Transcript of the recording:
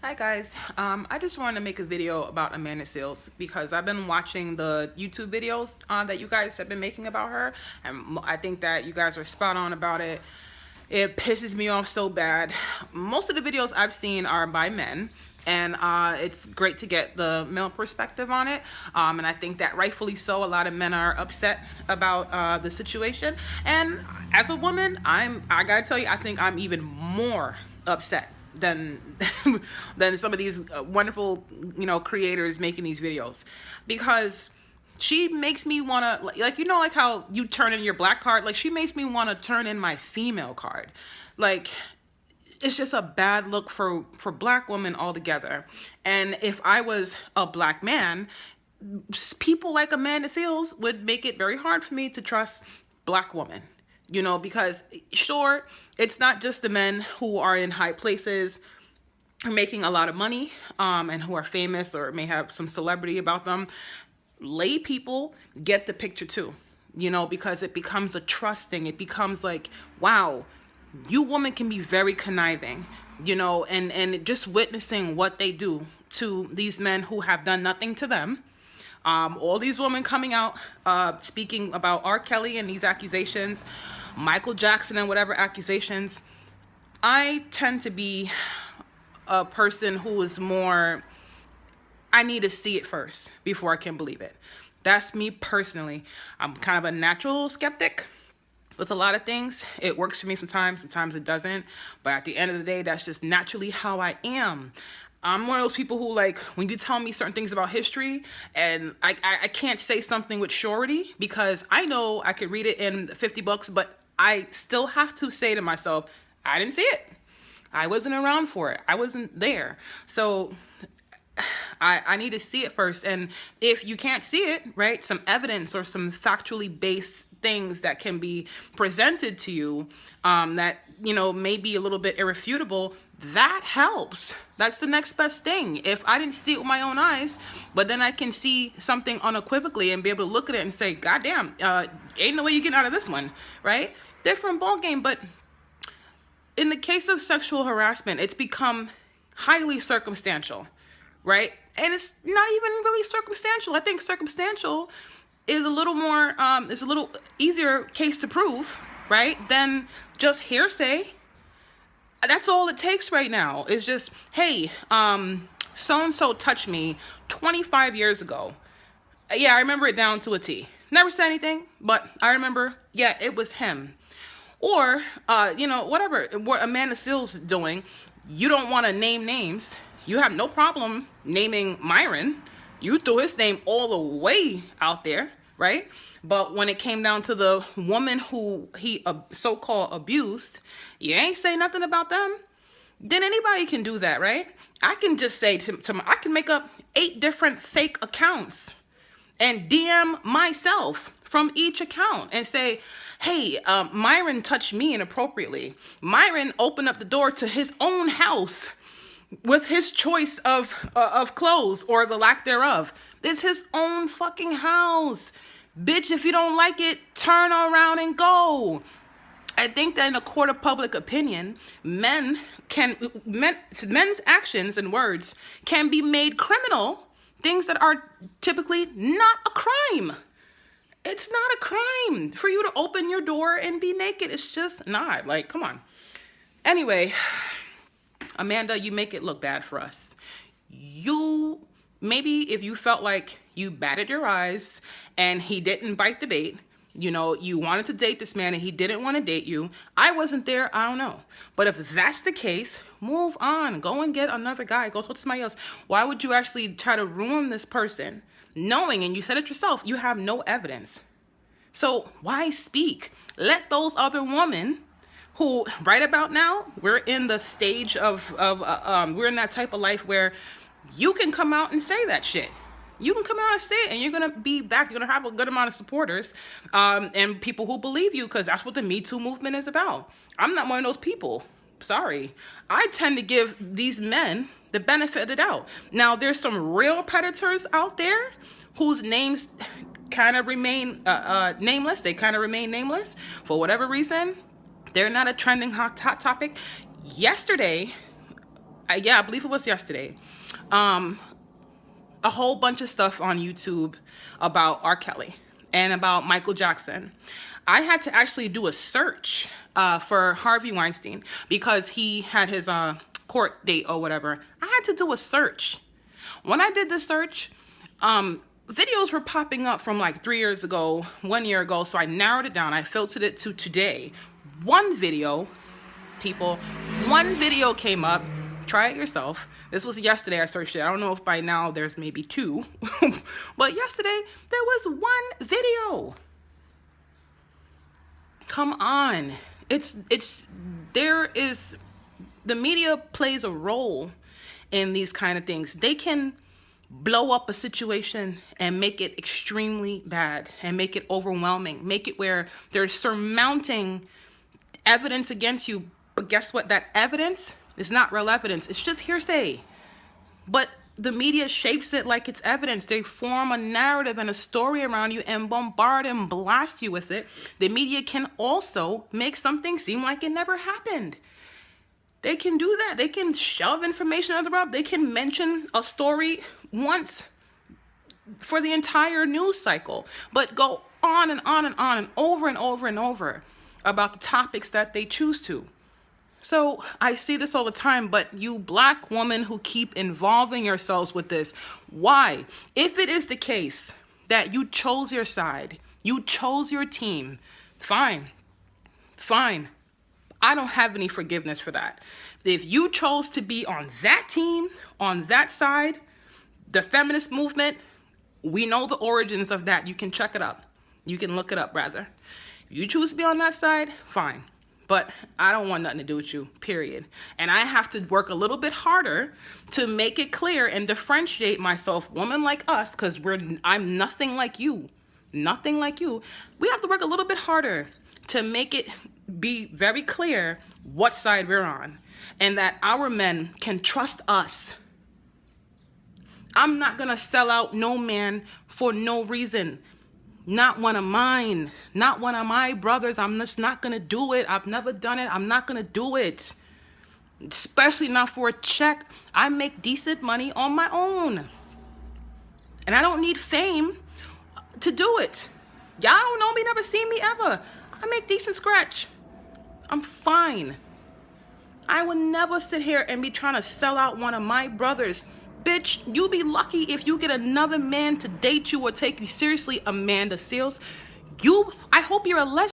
Hi guys, I just wanted to make a video about Amanda Seales because I've been watching the YouTube videos that you guys have been making about her, and I think that you guys are spot on about it. It pisses me off so bad. Most of the videos I've seen are by men, and it's great to get the male perspective on it, and I think that rightfully so. A lot of men are upset about the situation, and as a woman, I gotta tell you, I think I'm even more upset than than some of these wonderful creators making these videos, because she makes me want to, like how you turn in your black card, like she makes me want to turn in my female card. Like, it's just a bad look for black women altogether. And if I was a black man, people like Amanda Seales would make it very hard for me to trust black women. Because sure, it's not just the men who are in high places, are making a lot of money, and who are famous or may have some celebrity about them. Lay people get the picture too, because it becomes a trust thing. It becomes like, wow, you women can be very conniving, and just witnessing what they do to these men who have done nothing to them. All these women coming out, speaking about R. Kelly and these accusations, Michael Jackson and whatever accusations. I tend to be a person who is more, I need to see it first before I can believe it. That's me personally. I'm kind of a natural skeptic with a lot of things. It works for me sometimes it doesn't. But at the end of the day, that's just naturally how I am. I'm one of those people who, like, when you tell me certain things about history, and I can't say something with surety because I know I could read it in 50 books, but I still have to say to myself, I didn't see it. I wasn't around for it. I wasn't there. So I need to see it first. And if you can't see it, right, some evidence or some factually based things that can be presented to you, that, may be a little bit irrefutable, that helps. That's the next best thing. If I didn't see it with my own eyes, but then I can see something unequivocally and be able to look at it and say, God damn, ain't no way you get out of this one, right? Different ball game. But in the case of sexual harassment, it's become highly circumstantial, right? And it's not even really circumstantial. I think circumstantial is a little more, is a little easier case to prove, right, than just hearsay. That's all it takes right now. Is just, hey, so-and-so touched me 25 years ago. Yeah, I remember it down to a T. Never said anything, but I remember, yeah, it was him. Or, whatever, what Amanda Seales doing, you don't want to name names. You have no problem naming Myron. You threw his name all the way out there, right? But when it came down to the woman who he so-called abused, you ain't say nothing about them. Then anybody can do that, right? I can just say I can make up 8 different fake accounts and DM myself from each account and say, hey, Myron touched me inappropriately. Myron opened up the door to his own house with his choice of clothes or the lack thereof. It's his own fucking house. Bitch, if you don't like it, turn around and go. I think that in a court of public opinion, men's actions and words can be made criminal, things that are typically not a crime. It's not a crime for you to open your door and be naked. It's just not. Like, come on. Anyway, Amanda, you make it look bad for us. Maybe if you felt like you batted your eyes and he didn't bite the bait, you wanted to date this man and he didn't want to date you. I wasn't there. I don't know. But if that's the case, move on. Go and get another guy. Go talk to somebody else. Why would you actually try to ruin this person knowing, and you said it yourself, you have no evidence? So why speak? Let those other women who right about now, we're in the stage of we're in that type of life where you can come out and say that shit. You can come out and say it, and you're going to be back. You're going to have a good amount of supporters and people who believe you, because that's what the Me Too movement is about. I'm not one of those people. Sorry. I tend to give these men the benefit of the doubt. Now, there's some real predators out there whose names kind of remain nameless. They kind of remain nameless for whatever reason. They're not a trending hot topic. Yesterday, yeah, I believe it was yesterday. A whole bunch of stuff on YouTube about R. Kelly and about Michael Jackson. I had to actually do a search for Harvey Weinstein because he had his court date or whatever. I had to do a search. When I did the search, videos were popping up from like 3 years ago, 1 year ago. So I narrowed it down. I filtered it to today. One video, people, one video came up. Try it yourself. This was yesterday I searched it. I don't know if by now there's maybe 2. But yesterday there was one video. Come on. The media plays a role in these kind of things. They can blow up a situation and make it extremely bad and make it overwhelming. Make it where they're surmounting evidence against you. But guess what? That evidence is not real evidence. It's just hearsay. But the media shapes it like it's evidence. They form a narrative and a story around you and bombard and blast you with it. The media can also make something seem like it never happened. They can do that. They can shove information under the rug. They can mention a story once for the entire news cycle, but go on and on and on and over and over and over about the topics that they choose to. So I see this all the time, but you black women who keep involving yourselves with this, why? If it is the case that you chose your side, you chose your team, fine. I don't have any forgiveness for that. If you chose to be on that team, on that side, the feminist movement, we know the origins of that. You can check it up. You can look it up, rather. If you choose to be on that side, fine. But I don't want nothing to do with you, period. And I have to work a little bit harder to make it clear and differentiate myself, women like us, because I'm nothing like you. Nothing like you. We have to work a little bit harder to make it be very clear what side we're on. And that our men can trust us. I'm not going to sell out no man for no reason. Not one of mine, not one of my brothers. I'm just not going to do it. I've never done it. I'm not going to do it. Especially not for a check. I make decent money on my own. And I don't need fame to do it. Y'all don't know me, never seen me ever. I make decent scratch. I'm fine. I would never sit here and be trying to sell out one of my brothers. Bitch, you be lucky if you get another man to date you or take you seriously, Amanda Seals. I hope you're a lesbian.